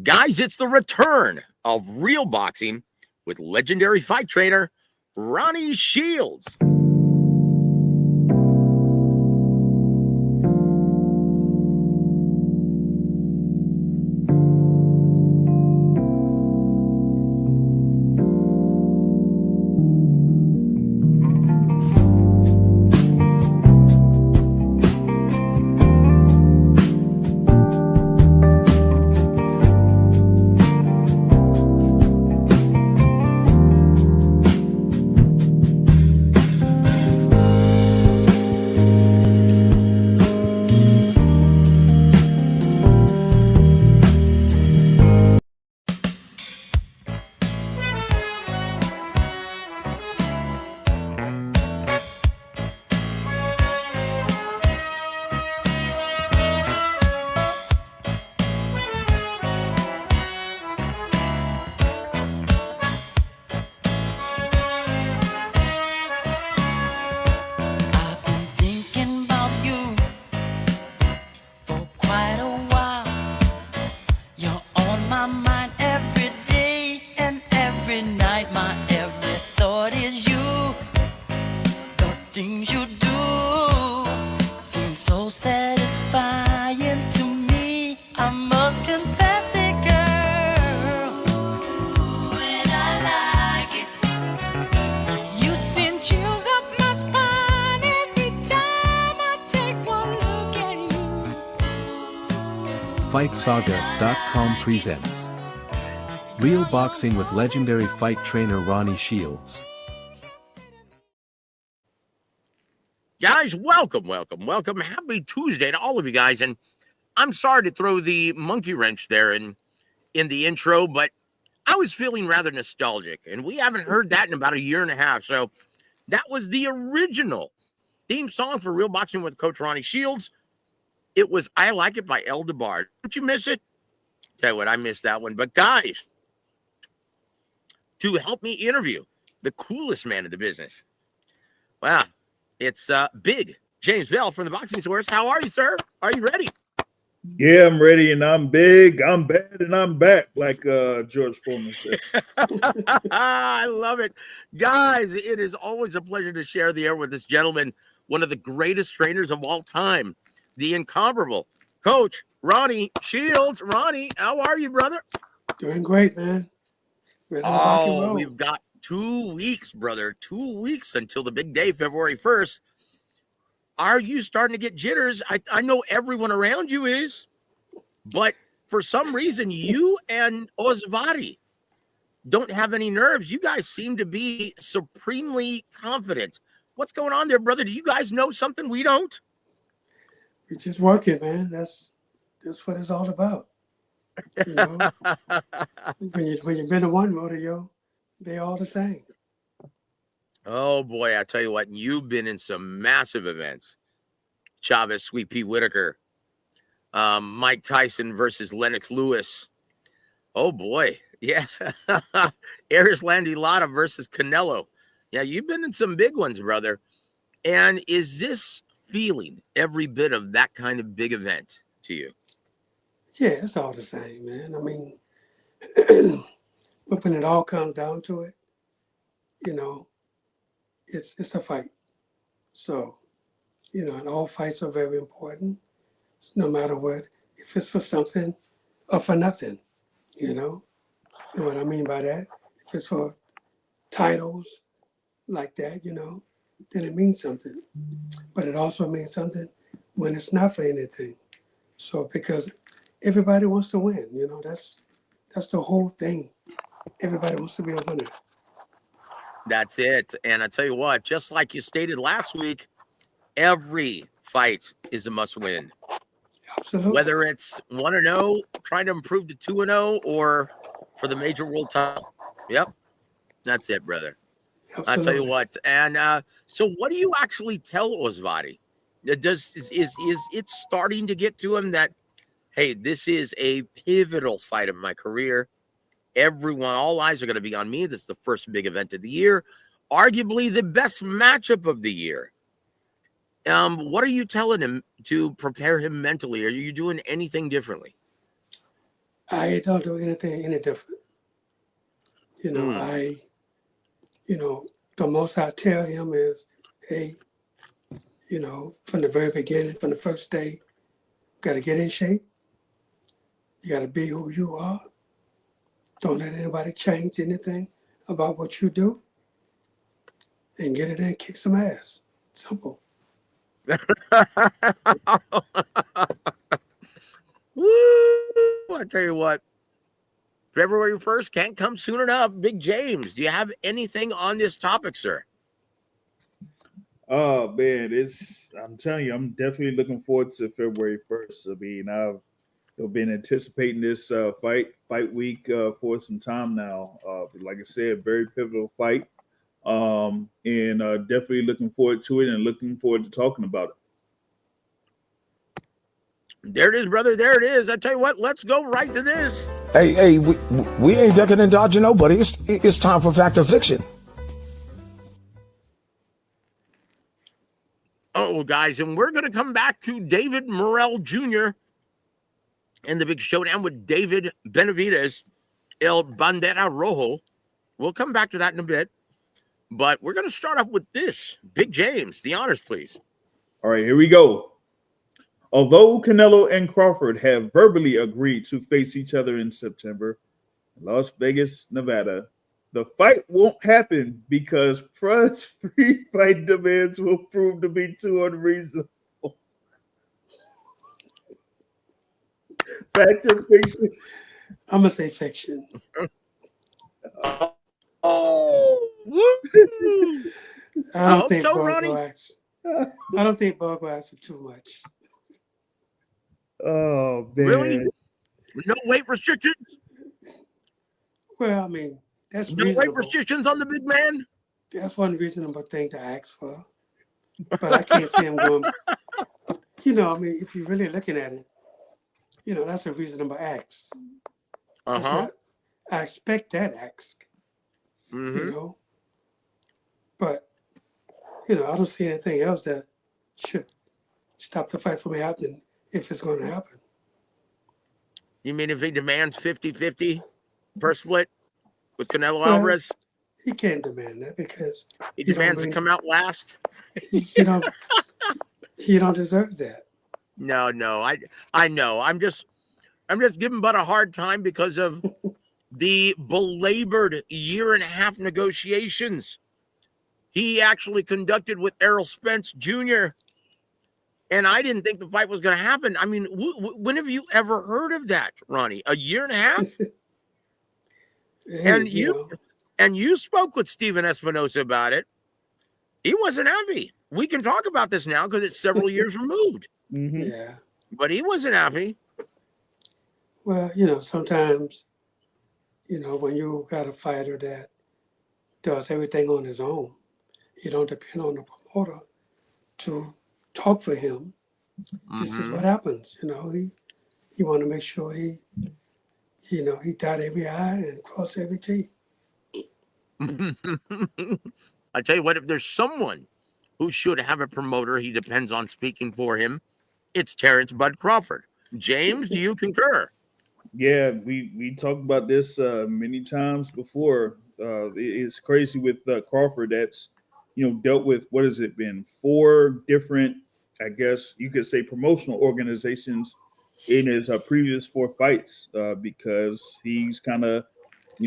Guys, it's the return of real boxing with legendary fight trainer Ronnie Shields. I've been thinking about you for quite a while. You're on my mind every day and every night. My every thought is you. The things you do seem so satisfying to me. I must confess it, girl. And I like it. You send chills up my spine every time I take one look at you. FightSaga.com presents Real Boxing with legendary fight trainer Ronnie Shields. Guys, welcome. Happy Tuesday to all of you guys. And I'm sorry to throw the monkey wrench there in the intro, but I was feeling rather nostalgic, and we haven't heard that in about a year and a half. So that was the original theme song for Real Boxing with Coach Ronnie Shields. It was I Like It by El DeBar. Didn't you miss it? Tell you what, I missed that one. But guys, to help me interview the coolest man in the business, wow, it's Big James Bell from the Boxing Source. How are you, sir? Are you ready? Yeah, I'm ready, and I'm big, I'm bad, and I'm back, like George Foreman said. I love it. Guys, it is always a pleasure to share the air with this gentleman, one of the greatest trainers of all time, the incomparable Coach Ronnie Shields. Ronnie, how are you, brother? Doing great, man. Ready to rock and Oh, roll. we've got 2 weeks, brother. 2 weeks until the big day, February 1st. Are you starting to get jitters? I know everyone around you is, but for some reason, you and Osvati don't have any nerves. You guys seem to be supremely confident. What's going on there, brother? Do you guys know something we don't? We're just working, man. That's what it's all about. You know, when you've been to one rodeo, they all the same. Oh, boy, I tell you what, you've been in some massive events. Chavez, Sweet Pea Whitaker, Mike Tyson versus Lennox Lewis. Oh, boy. Yeah. Erislandy Lara versus Canelo. Yeah, you've been in some big ones, brother. And is this feeling every bit of that kind of big event to you? Yeah, it's all the same, man. I mean, when it all comes down to it, you know, it's a fight. So, and all fights are very important, no matter what. If it's for something or for nothing, you know. And what I mean by that, if it's for titles like that, then it means something. But it also means something when it's not for anything. So because everybody wants to win, that's the whole thing. Everybody wants to be a winner. That's it. And I tell you what, just like you stated last week, every fight is a must win. Absolutely. Whether it's 1-0, trying to improve to 2-0, or for the major world title. Yep. That's it, brother. Absolutely. I'll tell you what. And so what do you actually tell Osvati? Is it starting to get to him that, hey, this is a pivotal fight of my career? Everyone, all eyes are going to be on me. This is the first big event of the year, arguably the best matchup of the year. What are you telling him to prepare him mentally? Are you doing anything differently? I don't do anything any different. You know, Mm. the most I tell him is, hey, from the very beginning, from the first day, got to get in shape. You got to be who you are. Don't let anybody change anything about what you do, and get it in, kick some ass. Simple. Woo! I tell you what, February 1st can't come soon enough. Big James, do you have anything on this topic, sir? Oh man, I'm telling you, I'm definitely looking forward to February 1st. I mean, I've been anticipating this fight week for some time now. Like I said, very pivotal fight. And definitely looking forward to it and looking forward to talking about it. There it is, brother. There it is. I tell you what, let's go right to this. Hey, we ain't ducking and dodging nobody. It's time for fact or fiction. Oh, guys, and we're going to come back to David Morrell Jr. and the big showdown with David Benavidez, El Bandera Rojo. We'll come back to that in a bit. But we're going to start off with this. Big James, the honors, please. All right, here we go. Although Canelo and Crawford have verbally agreed to face each other in September, in Las Vegas, Nevada, the fight won't happen because Front's free fight demands will prove to be too unreasonable. Fact or fiction? I'm gonna say fiction. Oh, woo! I don't hope think so, Bug Ronnie. will ask. I don't think Bug will ask for too much. Oh man! Really? No weight restrictions? Well, I mean, that's No weight reasonable. restrictions on the big man? That's one reasonable thing to ask for. But I can't see him going. I mean, if you're really looking at it, that's a reasonable ask. That's not. I expect that ask. Mm-hmm. But I don't see anything else that should stop the fight from happening if it's going to happen. You mean if he demands 50-50 per split with Canelo Alvarez? He can't demand that because He demands to come out last? he don't deserve that. No, I know. I'm just giving Bud a hard time because of the belabored 1.5 year negotiations he actually conducted with Errol Spence Jr. And I didn't think the fight was going to happen. I mean, when have you ever heard of that, Ronnie? 1.5 years? And you spoke with Steven Espinosa about it. He wasn't happy. We can talk about this now because it's several years removed. Mm-hmm. Yeah. But he wasn't happy. Well, sometimes, when you got a fighter that does everything on his own, you don't depend on the promoter to talk for him. This is what happens. He want to make sure he dot every I and cross every T. I tell you what, if there's someone who should have a promoter he depends on speaking for him, it's Terrence Bud Crawford. James, do you concur? Yeah, we talked about this many times before. It's crazy with Crawford. That's dealt with, what has it been, 4 different, I guess you could say, promotional organizations in his previous 4 fights because he's kind of a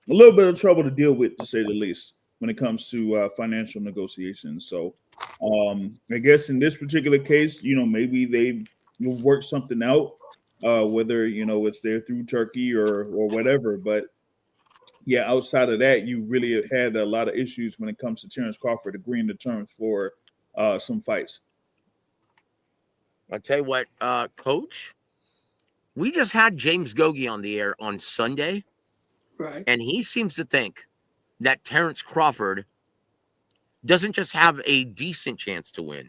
little bit of trouble to deal with, to say the least, when it comes to financial negotiations. So I guess in this particular case, maybe they've worked something out, whether it's there through Turkey or whatever. But yeah, outside of that, you really have had a lot of issues when it comes to Terrence Crawford agreeing to terms for some fights. I'll tell you what, Coach, we just had James Gogi on the air on Sunday, Right. and he seems to think that Terrence Crawford doesn't just have a decent chance to win.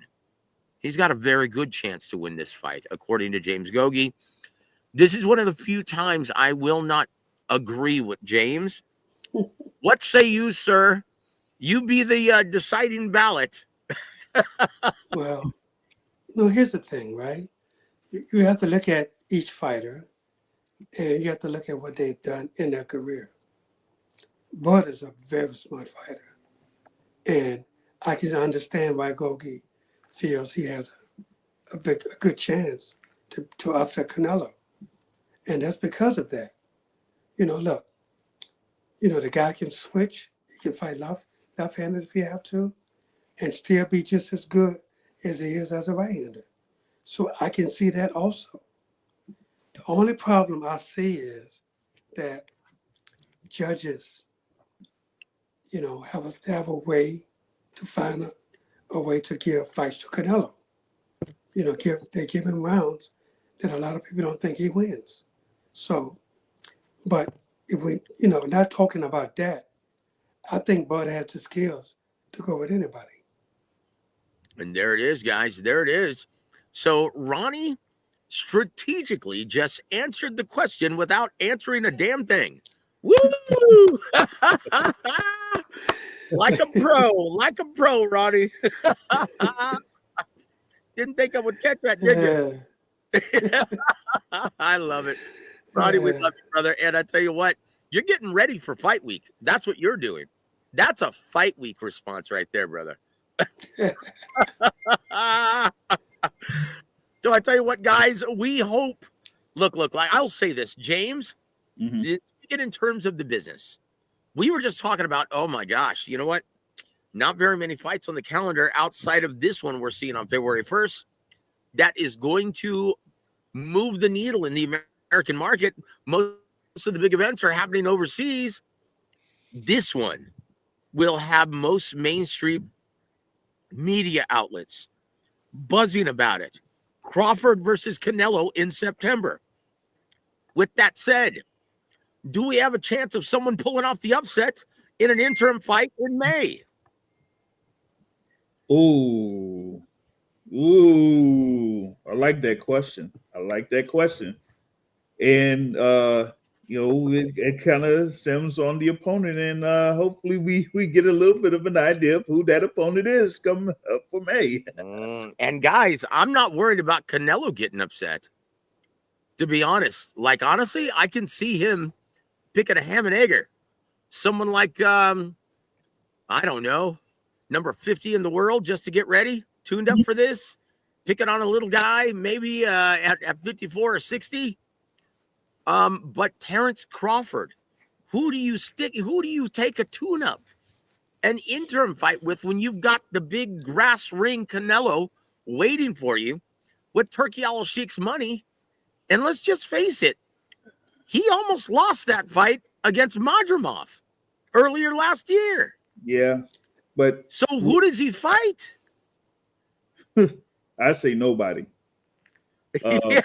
He's got a very good chance to win this fight, according to James Gogi. This is one of the few times I will not agree with James. What say you, sir? You be the deciding ballot. Well, here's the thing, right? You have to look at each fighter And you have to look at what they've done in their career. Bud is a very smart fighter. And I can understand why Gogi feels he has a good chance to upset Canelo. And that's because of that. Look, the guy can switch. He can fight left-handed if he have to, and still be just as good as he is as a right-hander. So I can see that also. The only problem I see is that judges, have a way to find a way to give fights to Canelo. They give him rounds that a lot of people don't think he wins. So, but if we, not talking about that, I think Bud has the skills to go with anybody. And there it is, guys. There it is. So Ronnie strategically just answered the question without answering a damn thing. Woo! Like a pro, Ronnie. Didn't think I would catch that, did you? I love it. Ronnie, we love you, brother. And I tell you what, you're getting ready for fight week. That's what you're doing. That's a fight week response right there, brother. So I tell you what, guys, we hope. Look, like I'll say this, James, speaking in terms of the business, we were just talking about, oh my gosh, you know what? Not very many fights on the calendar outside of this one we're seeing on February 1st that is going to move the needle in the American market. Most of the big events are happening overseas. This one will have most mainstream media outlets buzzing about it. Crawford versus Canelo in September. With that said, do we have a chance of someone pulling off the upset in an interim fight in May? Ooh, I like that question. And it kind of stems on the opponent, and hopefully we get a little bit of an idea of who that opponent is coming up for May. And guys, I'm not worried about Canelo getting upset. To be honest, honestly, I can see him picking a ham and egger. Someone like I don't know, number 50 in the world, just to get ready, tuned up for this, picking on a little guy, maybe at 54 or 60. But Terrence Crawford, who do you take a tune-up, an interim fight with when you've got the big grass ring Canelo waiting for you with Turkey Al-Sheikh's money? And let's just face it, he almost lost that fight against Madrimov earlier last year. Yeah, but so who does he fight? I say nobody. I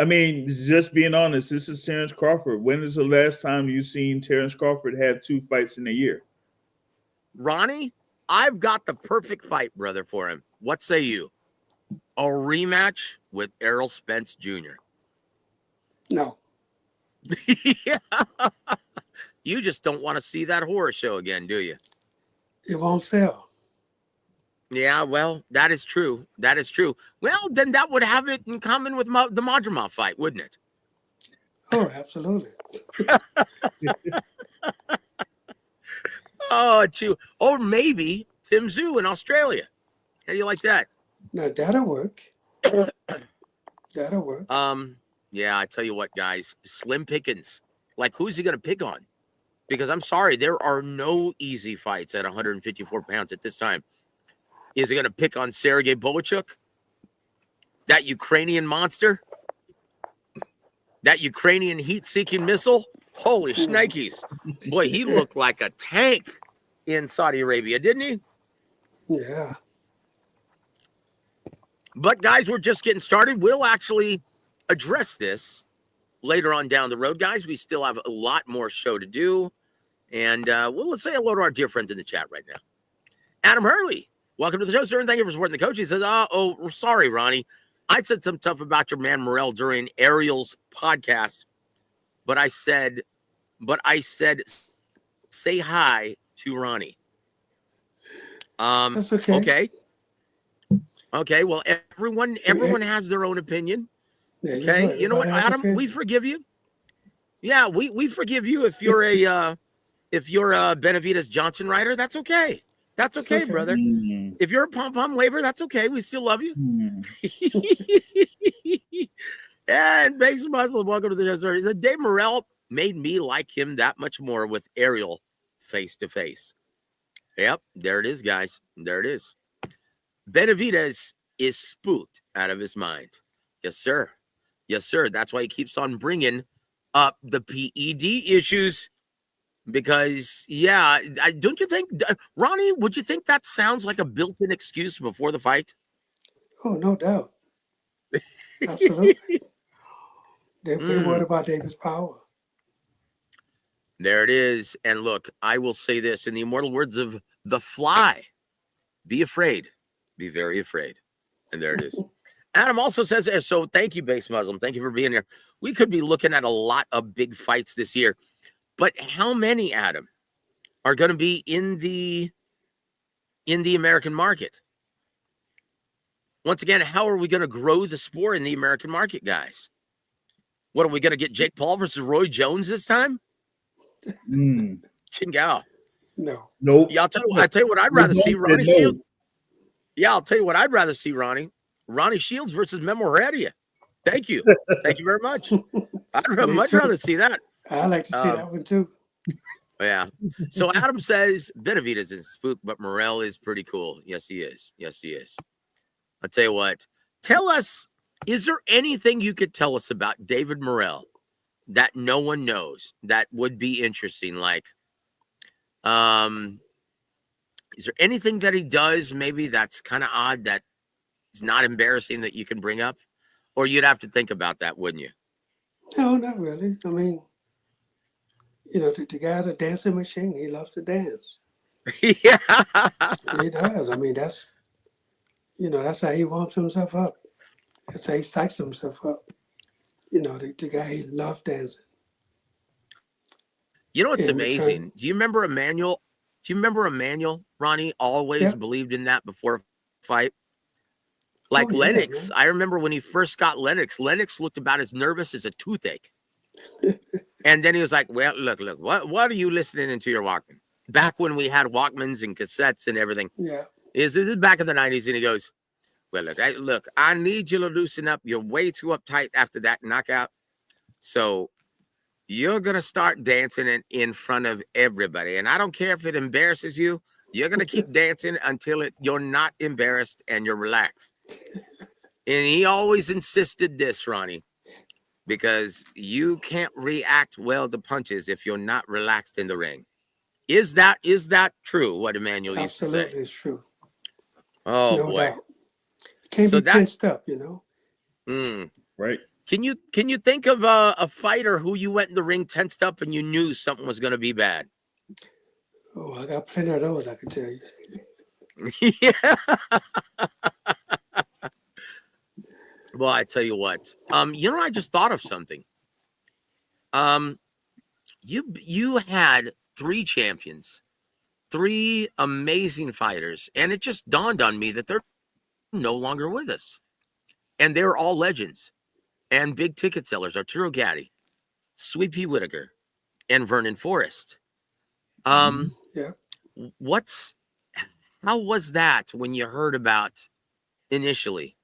mean, just being honest, this is Terrence Crawford. When is the last time you've seen Terrence Crawford have 2 fights in a year? Ronnie, I've got the perfect fight, brother, for him. What say you? A rematch with Errol Spence Jr. No. Yeah. You just don't want to see that horror show again, do you? It won't sell. Yeah, well, that is true. Well, then that would have it in common with the Madrimov fight, wouldn't it? Oh, absolutely. Oh, or maybe Tim Tszyu in Australia. How do you like that? No, that'll work. That'll work. Yeah, I tell you what, guys, slim pickings. Who's he going to pick on? Because I'm sorry, there are no easy fights at 154 pounds at this time. Is he going to pick on Sergey Bohachuk? That Ukrainian monster? That Ukrainian heat-seeking missile? Holy shnikes. Boy, he looked like a tank in Saudi Arabia, didn't he? Yeah. But, guys, we're just getting started. We'll actually address this later on down the road, guys. We still have a lot more show to do. And let's say hello to our dear friends in the chat right now. Adam Hurley, welcome to the show, sir, and thank you for supporting the coach. He says, sorry, Ronnie. I said some stuff about your man Morrell during Ariel's podcast, but I said, say hi to Ronnie. That's okay. Okay. Well, everyone has their own opinion. There you go. Okay, you know what, Everybody has Adam? We opinion. forgive you. Yeah, we forgive you if you're a Benavidez Johnson rider. That's okay. That's It's okay, okay. brother. Mm, If you're a pom pom waver, that's okay. We still love you. mm. And Base Muslim, welcome to the show. He said Dave Morrell made me like him that much more with Ariel face to face. Yep, there it is, guys. There it is. Benavidez is spooked out of his mind. Yes, sir. Yes, sir. That's why he keeps on bringing up the PED issues. Because, yeah, don't you think, Ronnie, would you think that sounds like a built in excuse before the fight? Oh, no doubt. Absolutely. They worried Mm, about David's power. there it is. And look, I will say this in the immortal words of The Fly: be afraid, be very afraid. And there it is. Adam also says, so thank you, Base Muslim. Thank you for being here. We could be looking at a lot of big fights this year. But how many, Adam, are going to be in the American market? Once again, how are we going to grow the sport in the American market, guys? What are we going to get? Jake Paul versus Roy Jones this time? Mm. Chingao. No. Nope. Yeah, I'll tell you what I'd rather see. Ronnie no. Shields. Yeah, I'll tell you what I'd rather see, Ronnie. Ronnie Shields versus Memo Heredia. Thank you. Thank you very much. I'd much rather see that. I like to see that one too. Yeah. So Adam says Benavidez is spook, but Morrell is pretty cool. Yes, he is. Yes, he is. I'll tell you what. Tell us, is there anything you could tell us about David Morrell that no one knows that would be interesting? Like, is there anything that he does maybe that's kind of odd that is not embarrassing that you can bring up? Or you'd have to think about that, wouldn't you? No, not really. I mean, the guy's a dancing machine. He loves to dance. Yeah. He does. I mean, that's how he warms himself up. That's how he psychs himself up. The guy, he loves dancing. You know what's In amazing? return, Do you remember Emmanuel? Ronnie always Yep. believed in that before a fight. Like Oh, yeah, Lennox, man. I remember when he first got Lennox looked about as nervous as a toothache. And then he was like, well, look, what are you listening into your Walkman? Back when we had Walkmans and cassettes and everything. Yeah. This is back in the 90s. And he goes, well, look, I need you to loosen up. You're way too uptight after that knockout. So you're going to start dancing in front of everybody. And I don't care if it embarrasses you. You're going to keep dancing until you're not embarrassed and you're relaxed. And he always insisted this, Ronnie, because you can't react well to punches if you're not relaxed in the ring. Is that true, what Emmanuel used to say? Absolutely, it's true. Oh, No boy. doubt. Can't So be tensed up, Right. Can you think of a fighter who you went in the ring tensed up and you knew something was going to be bad? Oh, I got plenty of those, I can tell you. Yeah. Well, I tell you what. I just thought of something. You had 3 champions, 3 amazing fighters, and it just dawned on me that they're no longer with us. And they're all legends and big ticket sellers. Arturo Gatti, Sweet Pea Whitaker, and Vernon Forrest. Yeah. How was that when you heard about initially?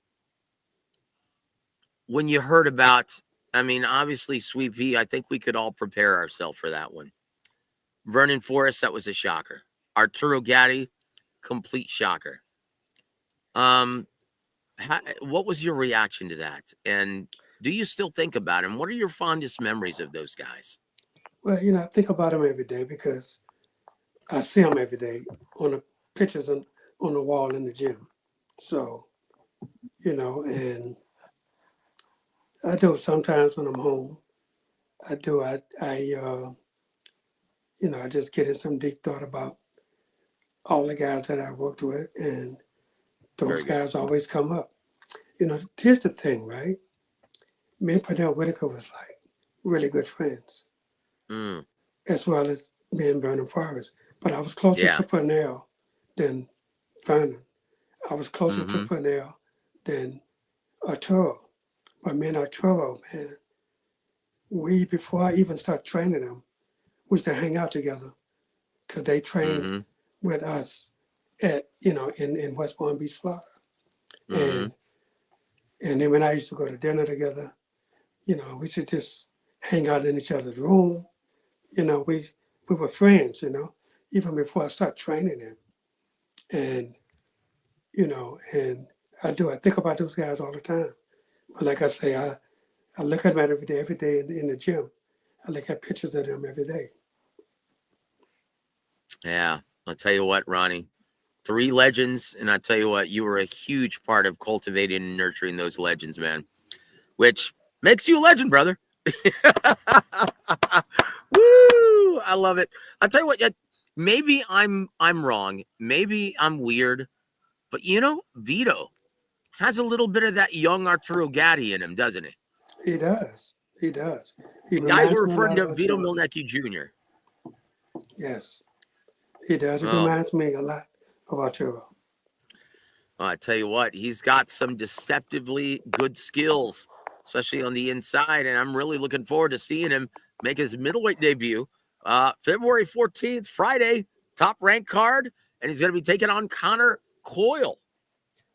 When you heard about, I mean, obviously Sweet Pea, I think we could all prepare ourselves for that one. Vernon Forrest, that was a shocker. Arturo Gatti, complete shocker. What was your reaction to that? And do you still think about him? What are your fondest memories of those guys? Well, I think about him every day because I see him every day on the pictures on the wall in the gym. So, and I do sometimes when I'm home. I just get in some deep thought about all the guys that I worked with, and those guys always come up. Here's the thing, right? Me and Pernell Whitaker was like really good friends, as well as me and Vernon Forrest. But I was closer to Pernell than Vernon. I was closer to Pernell than Arturo. But me and Arturo, man, we, before I even start training them, we used to hang out together because they trained Mm-hmm. with us at, in West Palm Beach, Florida. Mm-hmm. And then when I used to go to dinner together, we should just hang out in each other's room. We were friends, even before I started training them. And, and I think about those guys all the time. But like I say, I look at them every day in the gym. I look at pictures of them every day. Yeah. I'll tell you what, Ronnie. 3 legends, and I tell you what, you were a huge part of cultivating and nurturing those legends, man. Which makes you a legend, brother. Woo! I love it. I tell you what, maybe I'm wrong. Maybe I'm weird, but Vito has a little bit of that young Arturo Gatti in him, doesn't he? He does. He does. He Guys, reminds we're me a referring lot to of Vito Arturo. Milnecki Jr. Yes, he does. He Oh, reminds me a lot of Arturo. I tell you what, he's got some deceptively good skills, especially on the inside, and I'm really looking forward to seeing him make his middleweight debut February 14th, Friday, top ranked card, and he's going to be taking on Connor Coyle.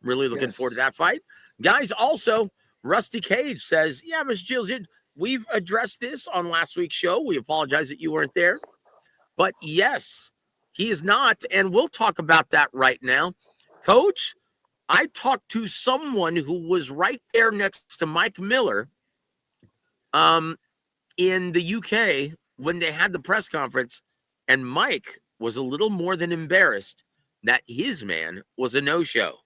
Really looking forward to Yes. that fight. Guys, also, Rusty Cage says, yeah, Miss Jills, we've addressed this on last week's show. We apologize that you weren't there. But yes, he is not, and we'll talk about that right now. Coach, I talked to someone who was right there next to Mike Miller in the UK when they had the press conference, and Mike was a little more than embarrassed that his man was a no-show.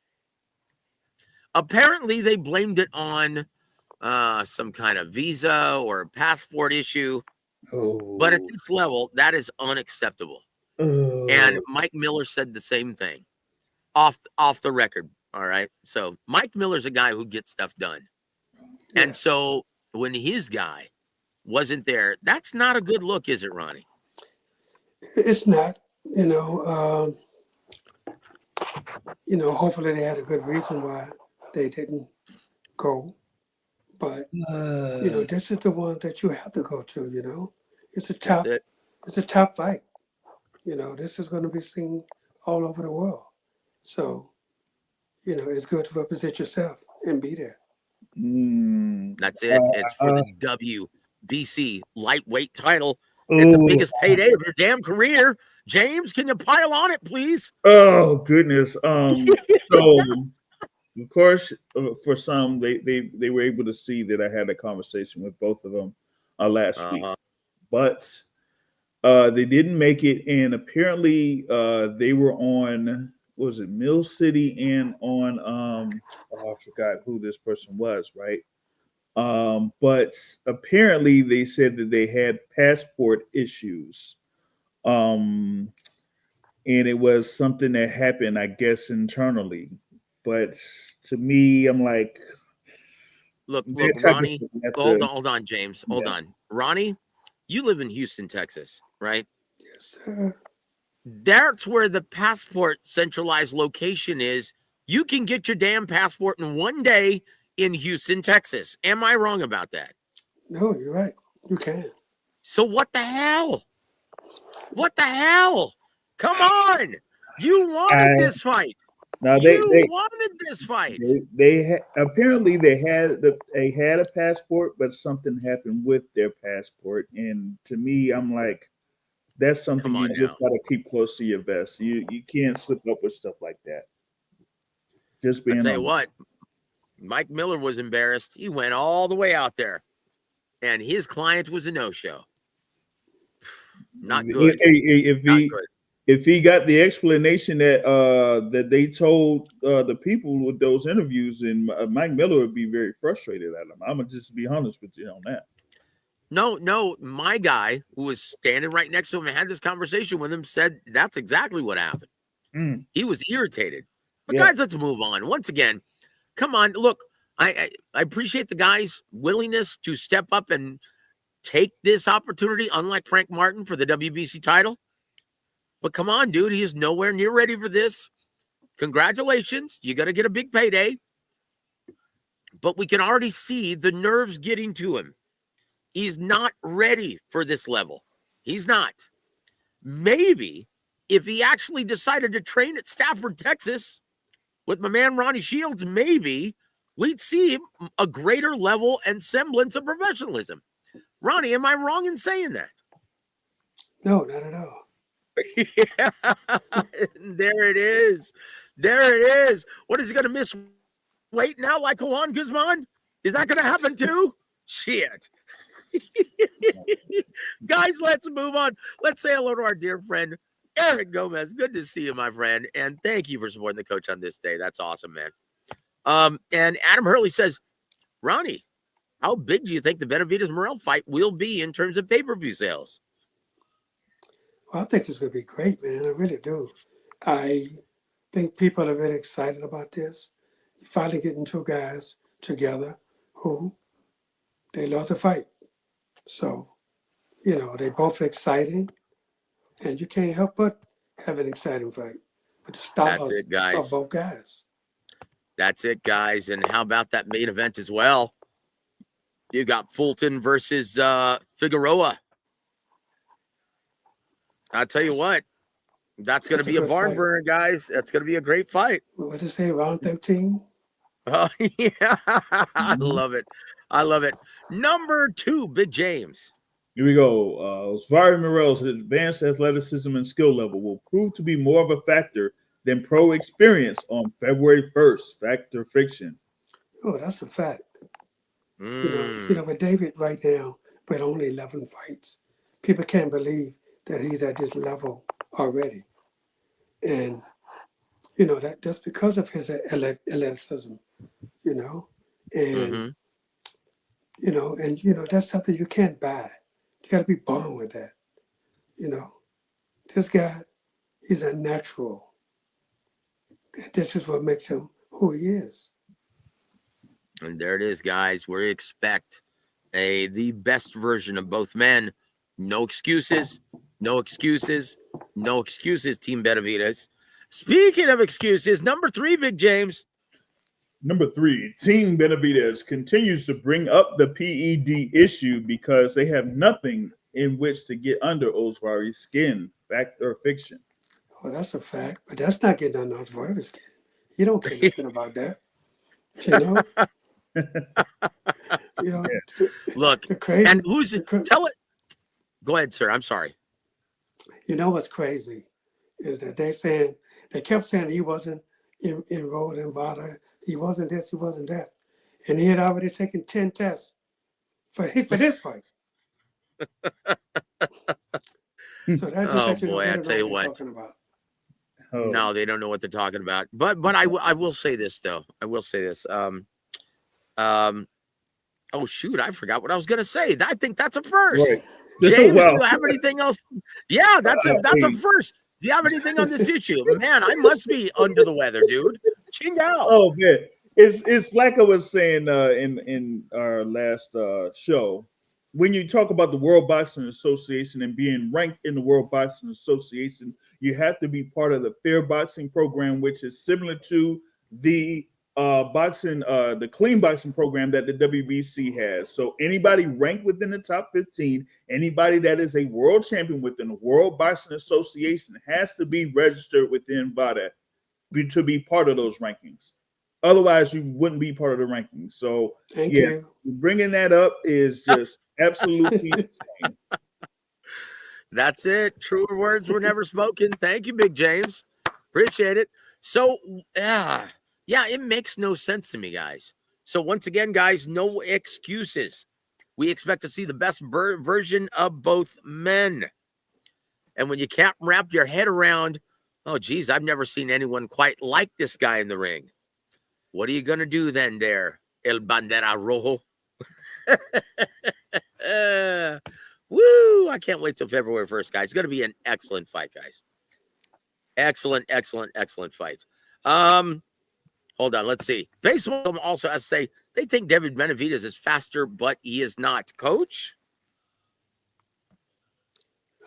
Apparently, they blamed it on some kind of visa or passport issue. Oh. But at this level, that is unacceptable. And Mike Miller said the same thing off the record. All right. So Mike Miller's a guy who gets stuff done. Yes. And so when his guy wasn't there, that's not a good look, is it, Ronnie? It's not. Hopefully they had a good reason why they didn't go. But this is the one that you have to go to. It's a top. That's it. It's a top fight. This is going to be seen all over the world. So, it's good to represent yourself and be there. That's it. It's for the WBC lightweight title. It's the biggest payday of your damn career. James, can you pile on it, please? Oh goodness. So of course, for some, they were able to see that I had a conversation with both of them last week, but they didn't make it, and apparently they were on, what was it, Mill City, and on I forgot who this person was, right? But apparently they said that they had passport issues. And it was something that happened, I guess, internally. But to me, I'm like, Look, that type of Ronnie, stuff you have hold to- on, James. Hold on. Ronnie, you live in Houston, Texas, right? Yes, sir. That's where the passport centralized location is. You can get your damn passport in one day in Houston, Texas. Am I wrong about that? No, you're right. You can. So what the hell? What the hell? Come on. You wanted this fight. Now You wanted this fight. Apparently they had a passport, but something happened with their passport. And to me, I'm like, that's something you just got to keep close to your vest. You can't slip up with stuff like that. Just being. I'll tell you what, Mike Miller was embarrassed. He went all the way out there, and his client was a no-show. Not good. If he got the explanation that they told the people with those interviews, and Mike Miller would be very frustrated at him. I'm gonna just be honest with you on that. No, my guy who was standing right next to him and had this conversation with him said that's exactly what happened. He was irritated. But guys, let's move on. Once again, come on. Look, I appreciate the guy's willingness to step up and take this opportunity, unlike Frank Martin, for the WBC title. But come on, dude, he is nowhere near ready for this. Congratulations. You got to get a big payday. but we can already see the nerves getting to him. He's not ready for this level. He's not. Maybe if he actually decided to train at Stafford, Texas, with my man Ronnie Shields, maybe we'd see a greater level and semblance of professionalism. Ronnie, am I wrong in saying that? No, not at all. Yeah, there it is. There it is. What is he going to miss weight now like Juan Guzman? Is that going to happen too? Shit. Guys, let's move on. Let's say hello to our dear friend, Eric Gomez. Good to see you, my friend. And thank you for supporting the coach on this day. That's awesome, man. And Adam Hurley says, Ronnie, how big do you think the Benavidez Morrell fight will be in terms of pay-per-view sales? Well, I think it's going to be great, man. I really do. I think people are really excited about this. Finally getting two guys together who they love to fight. So, they're both exciting, and you can't help but have an exciting fight with the styles of both guys. That's it, guys. And how about that main event as well? You got Fulton versus Figueroa. I'll tell you what, that's going to be a barn burner, guys. That's going to be a great fight. What did you say, round 13? Oh, yeah. I love it. I love it. Number 2, Big James. Here we go. Osvaldo Morrell's advanced athleticism and skill level will prove to be more of a factor than pro experience on February 1st. Fact or fiction? Oh, that's a fact. With David right now, with only 11 fights, people can't believe that he's at this level already. And, that's because of his athleticism, and, that's something you can't buy. You got to be born with that. This guy, he's a natural. And this is what makes him who he is. And there it is, guys. We expect the best version of both men. No excuses. No excuses. No excuses, Team Benavidez. Speaking of excuses, number 3, Big James. Number 3, Team Benavidez continues to bring up the PED issue because they have nothing in which to get under Osvaldo's skin. Fact or fiction? Well, that's a fact, but that's not getting under Osvaldo's skin. You don't care anything about that. Look, the crazy, and who's it? Tell it. Go ahead, sir. I'm sorry. You know what's crazy is that they kept saying he wasn't enrolled in VADA. He wasn't this, he wasn't that. And he had already taken 10 tests for this fight. So that's just boy, I tell you what. Talking about. No, they don't know what they're talking about. But I will say this, though. I will say this. Oh, shoot. I forgot what I was going to say. I think that's a first. Right. James, Wow. do you have anything else? Yeah, that's a first. Do you have anything on this issue? Man, I must be under the weather, dude. Ching out. Oh, man. It's like I was saying in our last show. When you talk about the World Boxing Association and being ranked in the World Boxing Association, you have to be part of the Fair Boxing program, which is similar to the the clean boxing program that the WBC has. So anybody ranked within the top 15, anybody that is a world champion within the World Boxing Association has to be registered within VADA to be part of those rankings. Otherwise, you wouldn't be part of the rankings. So, Thank you. Bringing that up is just absolutely insane. That's it. Truer words were never spoken. Thank you, Big James. Appreciate it. So, yeah, it makes no sense to me, guys. So, once again, guys, no excuses. We expect to see the best version of both men. And when you can't wrap your head around, oh, geez, I've never seen anyone quite like this guy in the ring. What are you going to do then there, El Bandera Rojo? Woo! I can't wait till February 1st, guys. It's going to be an excellent fight, guys. Excellent fight. Hold on, let's see. Baseball also has to say they think David Benavidez is faster, but he is not. Coach?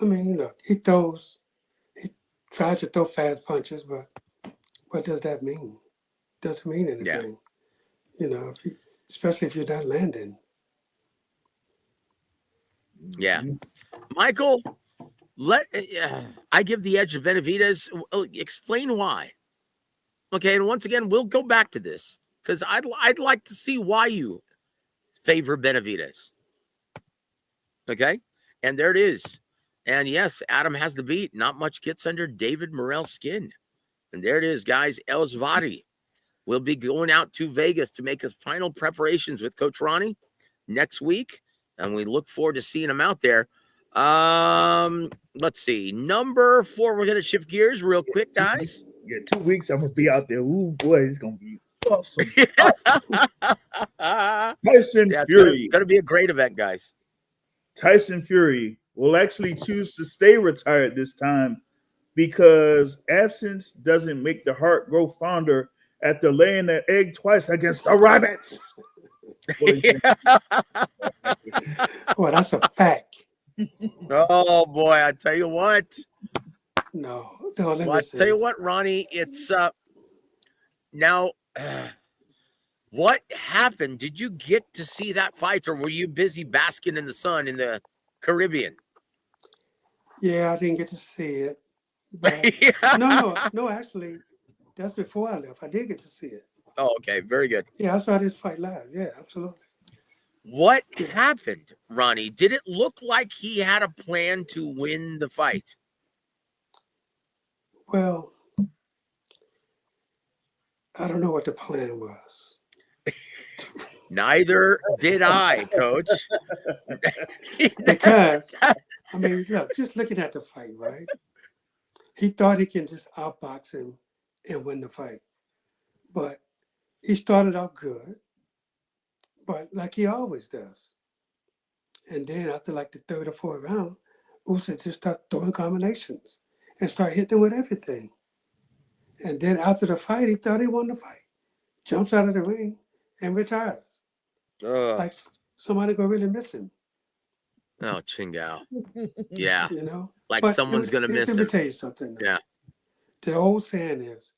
I mean, look, he tries to throw fast punches, but what does that mean? Doesn't mean anything. Yeah. You know, especially if you're not landing. Yeah. Michael, I give the edge to Benavidez. Explain why. Okay, and once again, we'll go back to this because I'd like to see why you favor Benavidez. Okay, and there it is. And yes, Adam has the beat. Not much gets under David Morrell's skin. And there it is, guys. Elsvati will be going out to Vegas to make his final preparations with Coach Ronnie next week. And we look forward to seeing him out there. Let's see. Number 4, we're going to shift gears real quick, guys. Yeah, 2 weeks I'm gonna be out there. Ooh boy, it's gonna be awesome. Tyson Fury. It's gonna be a great event, guys. Tyson Fury will actually choose to stay retired this time because absence doesn't make the heart grow fonder after laying that egg twice against the rabbits. Well, that's a fact. Oh boy, I tell you what. No, Well, I tell you what, Ronnie, it's now. What happened? Did you get to see that fight, or were you busy basking in the sun in the Caribbean? Yeah, I didn't get to see it. But no. Actually, that's before I left. I did get to see it. Oh, okay, very good. Yeah, I saw this fight live. Yeah, absolutely. What happened, Ronnie? Did it look like he had a plan to win the fight? Well, I don't know what the plan was. Neither did I, Coach. Because, I mean, look, just looking at the fight, right? He thought he can just outbox him and win the fight. But he started out good, but like he always does. And then after like the 3rd or 4th round, Usyk just started throwing combinations and start hitting him with everything. And then after the fight, he thought he won the fight. Jumps out of the ring and retires. Like somebody gonna really miss him. Oh, Chingao. Yeah. You know? Like But someone's going to miss Let me him. tell you something. Yeah. The old saying is,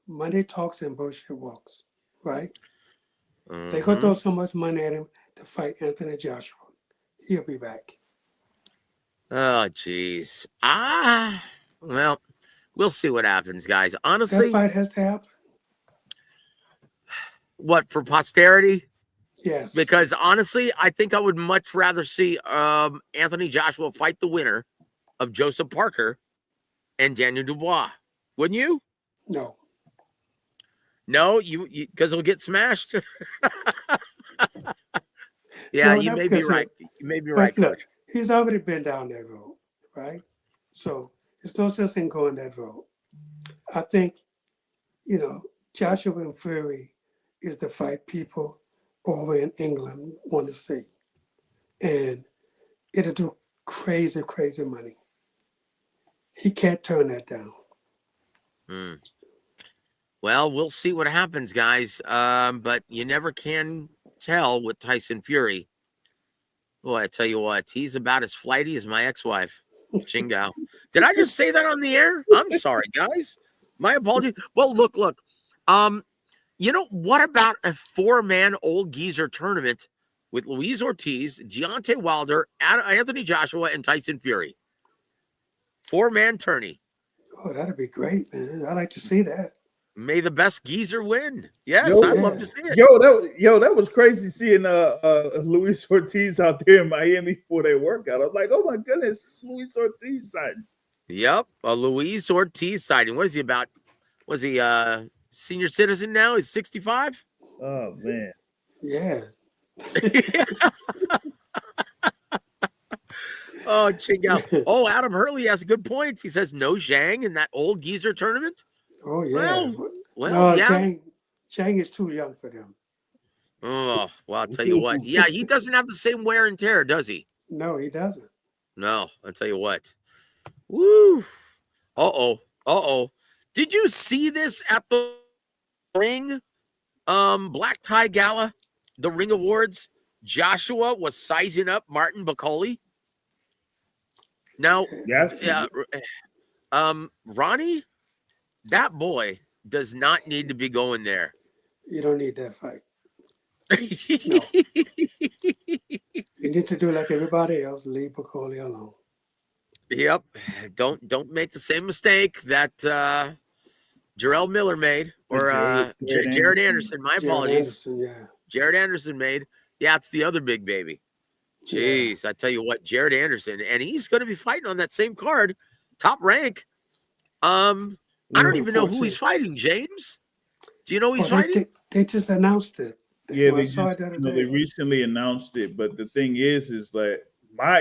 money talks and bullshit walks, right? They're going to throw so much money at him to fight Anthony Joshua. He'll be back. Oh, geez. Well, we'll see what happens, guys. Honestly, That fight has to happen. what, for posterity? Yes. Because honestly, I think I would much rather see Anthony Joshua fight the winner of Joseph Parker and Daniel Dubois. Wouldn't you? No. No, you because he'll get smashed. Yeah, No, you not may be because right. You may be right, look, Coach. he's already been down that road, right? So there's no sense in going that road. I think, Joshua and Fury is the fight people over in England want to see. And it'll do crazy, crazy money. He can't turn that down. Well, we'll see what happens, guys. But you never can tell with Tyson Fury. Boy, I tell you what, he's about as flighty as my ex-wife, Chingao. Did I just say that on the air? I'm sorry, guys. My apologies. Well, look. What about a 4-man old geezer tournament with Luis Ortiz, Deontay Wilder, Anthony Joshua, and Tyson Fury? 4-man tourney. Oh, that'd be great, man. I'd like to see that. May the best geezer win. Yes, I'd love to see it. That was crazy seeing Luis Ortiz out there in Miami for their workout. I was like, oh my goodness, it's Luis Ortiz sighting. Yep, a Luis Ortiz sighting. What is he about? Was he senior citizen now? He's 65? Oh man. Yeah. Oh, Chingao. Oh, Adam Hurley has a good point. He says no Zhang in that old geezer tournament. Oh yeah. Well, no, yeah. Zhang is too young for them. Oh, well, I'll tell you what. Yeah, he doesn't have the same wear and tear, does he? No, he doesn't. No, I'll tell you what. Woo. Uh-oh. Did you see this at the Ring Black Tie Gala, the Ring Awards? Joshua was sizing up Martin Bacoli. Now, yes. Yeah, Ronnie, that boy does not need to be going there. You don't need that fight. No. You need to do like everybody else. Leave Piccoli alone. Yep. Don't make the same mistake that Jarrell Miller made, or Jared Anderson. My Jared apologies. Anderson, yeah. Jared Anderson made. Yeah, it's the other big baby. Jeez, I tell you what, Jared Anderson, and he's going to be fighting on that same card, Top Rank. I don't even know who he's fighting, James. Do you know who he's fighting? They just announced it. Yeah, they recently announced it. But the thing is like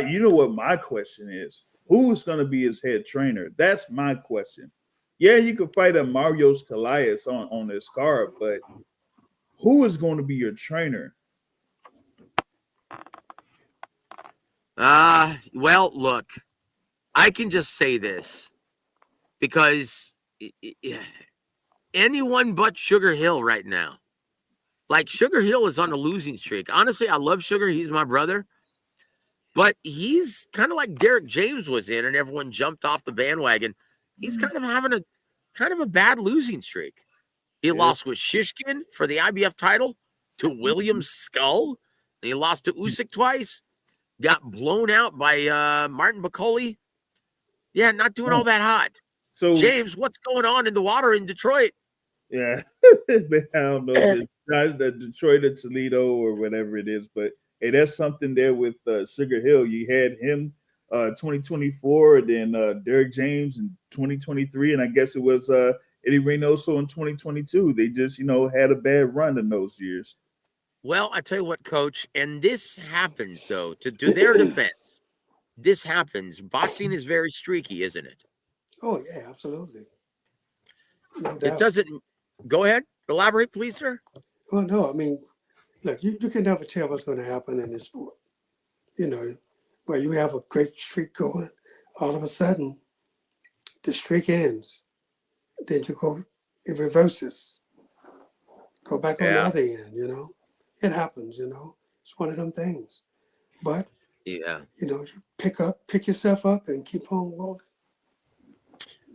you know what my question is? Who's going to be his head trainer? That's my question. Yeah, you could fight a Marios Calais on this card, but who is going to be your trainer? Well, look, I can just say this because anyone but Sugar Hill right now. Like, Sugar Hill is on a losing streak. Honestly, I love Sugar. He's my brother. But he's kind of like Derek James was in, and everyone jumped off the bandwagon. He's kind of having a bad losing streak. He lost with Shishkin for the IBF title to William Skull. He lost to Usyk twice. Got blown out by Martin Piccoli. Yeah, not doing all that hot. So, James, what's going on in the water in Detroit? Yeah, I don't know if it's not the Detroit or Toledo or whatever it is, but hey, that's something there with Sugar Hill. You had him 2024, then Derek James in 2023, and I guess it was Eddie Reynoso in 2022. They just, had a bad run in those years. Well, I tell you what, Coach, and this happens, though, to their defense. This happens. Boxing is very streaky, isn't it? Oh, yeah, absolutely. No doubt. It doesn't. Go ahead. Elaborate, please, sir. Oh, no, I mean, look, you can never tell what's going to happen in this sport. Where you have a great streak going, all of a sudden, the streak ends. Then it reverses. Go back on the other end, It happens, It's one of them things. But, you pick yourself up and keep on rolling.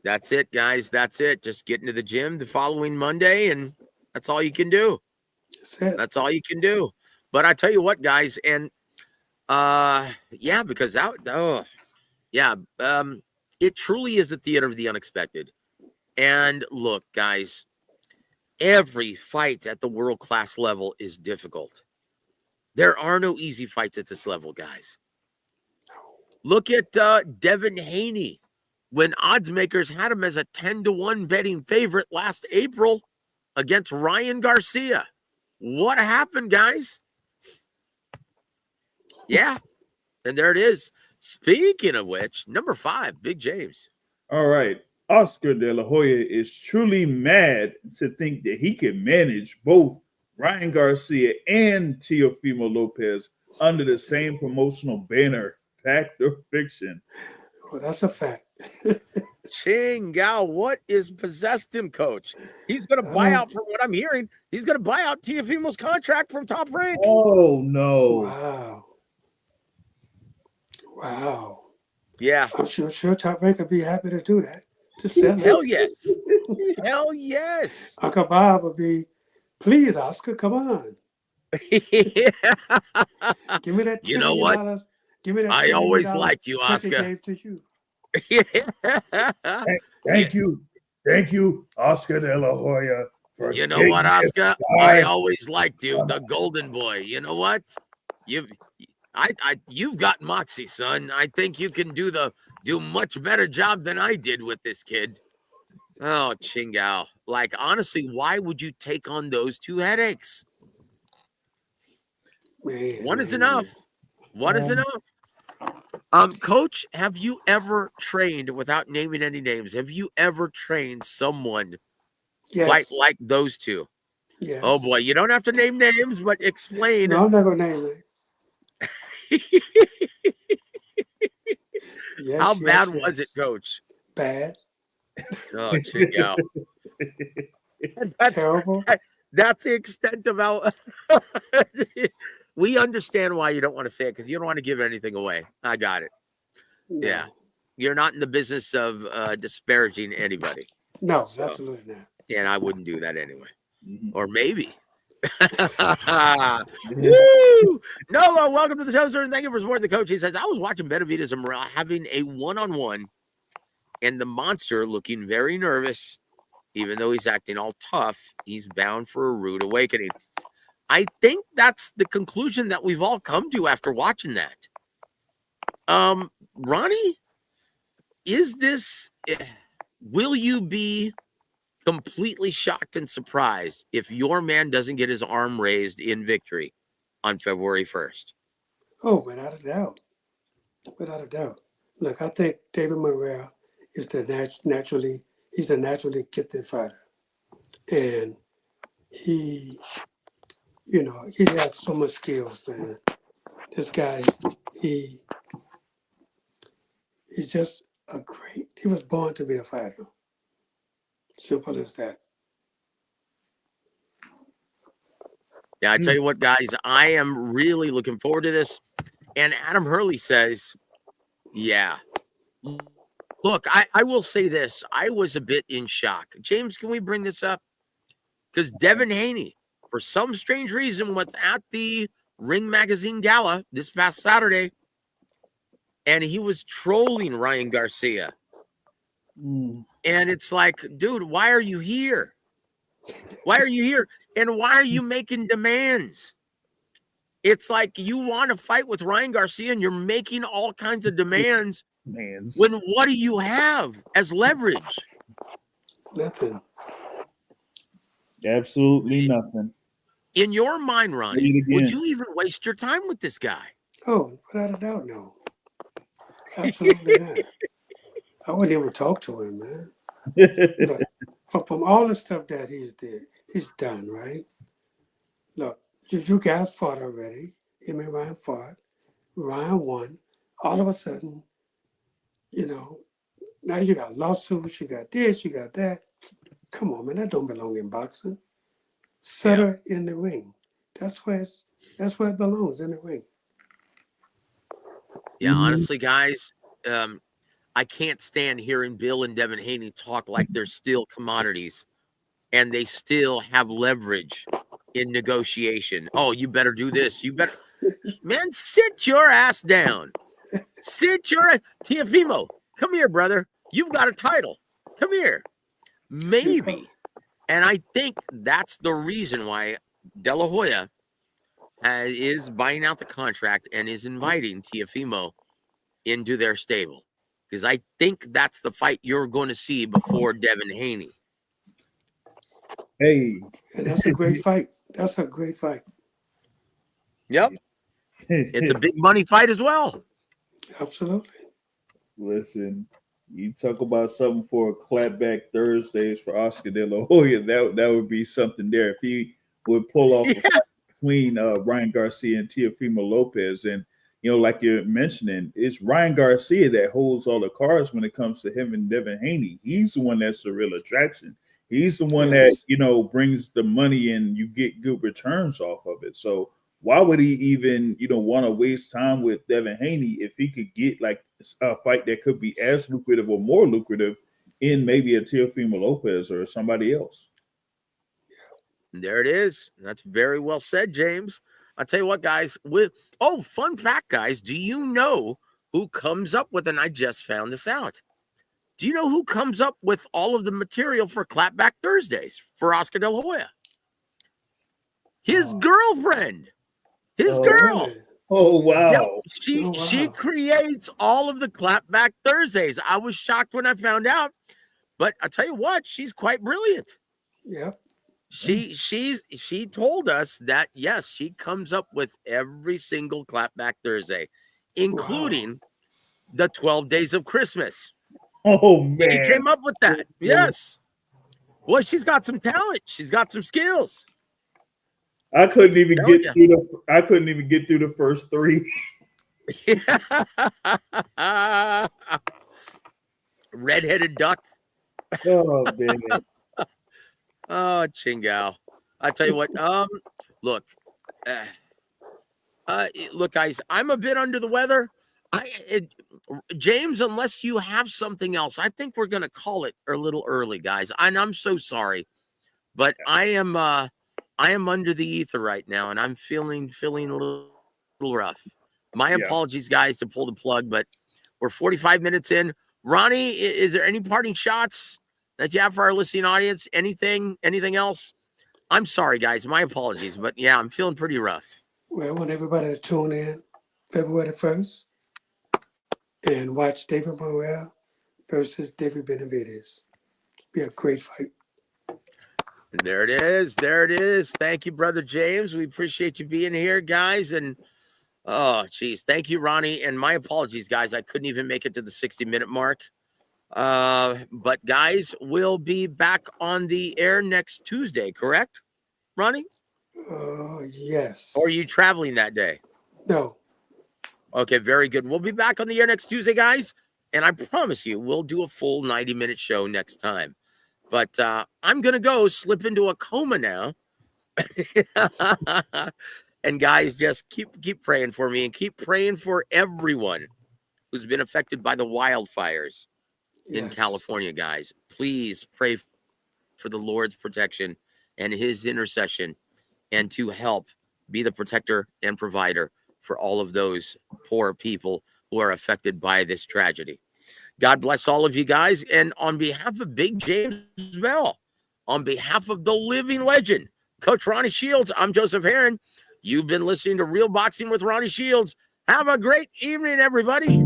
That's it, guys. That's it. Just get into the gym the following Monday, and that's all you can do. That's all you can do. But I tell you what, guys, and because it truly is the theater of the unexpected. And look, guys, every fight at the world-class level is difficult. There are no easy fights at this level, guys. Look at Devin Haney. When odds makers had him as a 10-1 betting favorite last April against Ryan Garcia. What happened, guys? Yeah, and there it is. Speaking of which, number 5, Big James. All right. Oscar De La Hoya is truly mad to think that he can manage both Ryan Garcia and Teofimo Lopez under the same promotional banner. Fact or fiction? Well, that's a fact. Chingao, what is possessed him, Coach? He's going to buy out, from what I'm hearing, he's going to buy out Teofimo's contract from Top Rank. Oh, no. Wow. Yeah. I'm sure Top Rank would be happy to do that. To sell Hell yes. Hell yes. Uncle Bob would be, please, Oscar, come on. Give me that $10 You know what? million. Give me that. I always liked you, Oscar. Gave to you. Thank you, Oscar De La Hoya. You know what, Oscar? I always liked you, the golden boy. You know what? You've got moxie, son. I think you can do much better job than I did with this kid. Oh, Chingao. Like, honestly, why would you take on those 2 headaches? One is enough. One is enough. Coach, have you ever trained, without naming any names, have you ever trained someone like those 2? Yes. Oh, boy. You don't have to name names, but explain. No, I'm not going to name names. How bad was it, Coach? Bad. Oh, Chingao. Terrible. That's the extent of how we understand why you don't want to say it, because you don't want to give anything away. I got it. No. Yeah. You're not in the business of disparaging anybody. No, absolutely not. And I wouldn't do that anyway. Or maybe. Woo! Nolo, welcome to the show, sir, and thank you for supporting the coach. He says, I was watching Benavidez and Morrell having a one-on-one, and the monster looking very nervous. Even though he's acting all tough, he's bound for a rude awakening. I think that's the conclusion that we've all come to after watching that. Ronnie, will you be completely shocked and surprised if your man doesn't get his arm raised in victory on February 1st? Oh, without a doubt. Without a doubt. Look, I think David Morrell is he's a naturally gifted fighter. And he has so much skills, man. This guy, he's just he was born to be a fighter. Simple as that. Yeah, I tell you what, guys, I am really looking forward to this. And Adam Hurley says, yeah. Look, I will say this. I was a bit in shock. James, can we bring this up? Because Devin Haney, for some strange reason, was at the Ring Magazine Gala this past Saturday, and he was trolling Ryan Garcia. And it's like, dude, why are you here? Why are you here? And why are you making demands? It's like you want to fight with Ryan Garcia and you're making all kinds of demands. When what do you have as leverage? Nothing. Absolutely nothing. In your mind, Ronnie, would you even waste your time with this guy? Oh, without a doubt, no. Absolutely not. I wouldn't even talk to him, man. Look, from all the stuff that he's done, right? Look, you guys fought already. Him and Ryan fought. Ryan won. All of a sudden, now you got lawsuits, you got this, you got that. Come on, man, that don't belong in boxing. Set her in the ring. That's where it belongs, in the ring. Yeah, honestly, guys, I can't stand hearing Bill and Devin Haney talk like they're still commodities and they still have leverage in negotiation. Oh, you better do this. You better, man, sit your ass down. Teofimo, come here, brother. You've got a title. Come here. Maybe. And I think that's the reason why De La Hoya is buying out the contract and is inviting Teofimo into their stable. Because I think that's the fight you're going to see before Devin Haney. Hey. And that's a great fight. That's a great fight. Yep. It's a big money fight as well. Absolutely. Listen, you talk about something for clapback Thursdays for Oscar De La Hoya. That would be something there if he would pull off a fight between Ryan Garcia and Teofimo Lopez. And like you're mentioning, it's Ryan Garcia that holds all the cards when it comes to him and Devin Haney. He's the one that's the real attraction. He's the one that brings the money and you get good returns off of it. So why would he even want to waste time with Devin Haney if he could get like a fight that could be as lucrative or more lucrative in maybe a Teofimo Lopez or somebody else? There it is. That's very well said, James. I'll tell you what, guys. Fun fact, guys. Do you know who comes up with, and I just found this out. Do you know who comes up with all of the material for Clapback Thursdays for Oscar De La Hoya? His girlfriend. His girl. Really? Oh, wow. Yep. She creates all of the Clapback Thursdays. I was shocked when I found out, but I'll tell you what, she's quite brilliant. Yep. She told us that, yes, she comes up with every single Clapback Thursday, including the 12 Days of Christmas. Oh, man. She came up with that. Yes. Boy, she's got some talent. She's got some skills. I couldn't even get through the first three. Redheaded duck. Oh, man. Oh, Chingao. I tell you what, look, guys, I'm a bit under the weather. James, unless you have something else, I think we're going to call it a little early, guys. And I'm so sorry, but I am, I am under the ether right now, and I'm feeling a little rough. My Yeah. apologies, guys, to pull the plug, but we're 45 minutes in. Ronnie, is there any parting shots that you have for our listening audience? Anything else? I'm sorry, guys. My apologies, but yeah, I'm feeling pretty rough. Well, I want everybody to tune in February 1st and watch David Morrell versus David Benavidez. It'll be a great fight. There it is. There it is. Thank you, Brother James. We appreciate you being here, guys. And oh, geez. Thank you, Ronnie. And my apologies, guys. I couldn't even make it to the 60-minute mark. But, guys, we'll be back on the air next Tuesday, correct, Ronnie? Yes. Or are you traveling that day? No. Okay, very good. We'll be back on the air next Tuesday, guys. And I promise you, we'll do a full 90-minute show next time. But I'm going to go slip into a coma now. And guys, just keep praying for me and keep praying for everyone who's been affected by the wildfires in California, guys. Please pray for the Lord's protection and his intercession, and to help be the protector and provider for all of those poor people who are affected by this tragedy. God bless all of you guys. And on behalf of Big James Bell, on behalf of the living legend, Coach Ronnie Shields, I'm Joseph Herron. You've been listening to Real Boxing with Ronnie Shields. Have a great evening, everybody.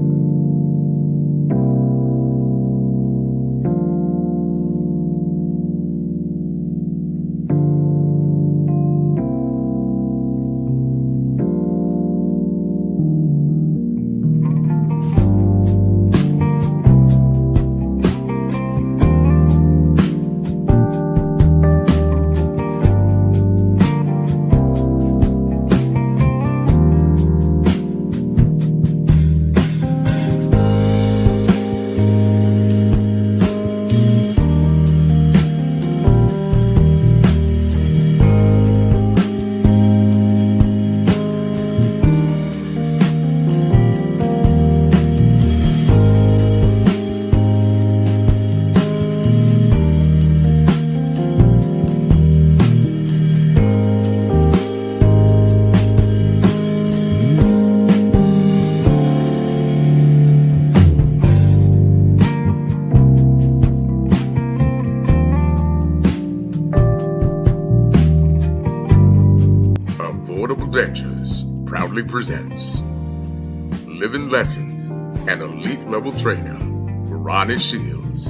Proudly presents living legend and elite level trainer Ronnie Shields.